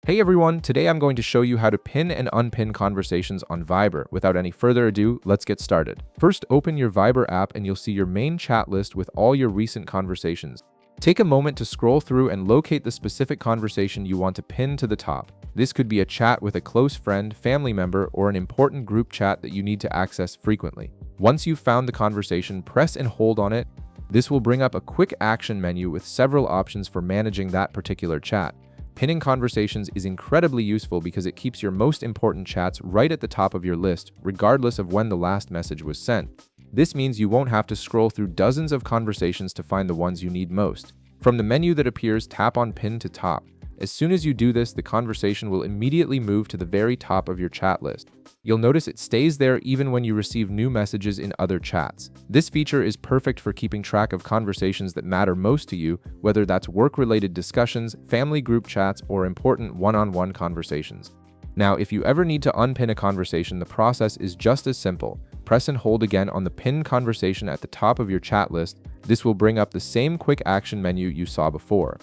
Hey everyone, today I'm going to show you how to pin and unpin conversations on Viber. Without any further ado, let's get started. First, open your Viber app and you'll see your main chat list with all your recent conversations. Take a moment to scroll through and locate the specific conversation you want to pin to the top. This could be a chat with a close friend, family member, or an important group chat that you need to access frequently. Once you've found the conversation, press and hold on it. This will bring up a quick action menu with several options for managing that particular chat. Pinning conversations is incredibly useful because it keeps your most important chats right at the top of your list, regardless of when the last message was sent. This means you won't have to scroll through dozens of conversations to find the ones you need most. From the menu that appears, tap on Pin to Top. As soon as you do this, the conversation will immediately move to the very top of your chat list. You'll notice it stays there even when you receive new messages in other chats. This feature is perfect for keeping track of conversations that matter most to you, whether that's work-related discussions, family group chats, or important one-on-one conversations. Now, if you ever need to unpin a conversation, the process is just as simple. Press and hold again on the pinned conversation at the top of your chat list. This will bring up the same quick action menu you saw before.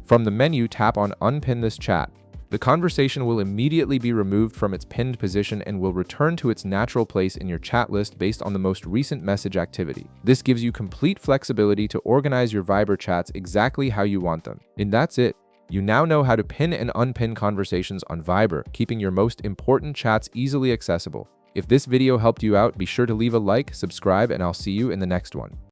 From the menu, tap on Unpin this chat. The conversation will immediately be removed from its pinned position and will return to its natural place in your chat list based on the most recent message activity. This gives you complete flexibility to organize your Viber chats exactly how you want them. And that's it. You now know how to pin and unpin conversations on Viber, keeping your most important chats easily accessible. If this video helped you out, be sure to leave a like, subscribe, and I'll see you in the next one.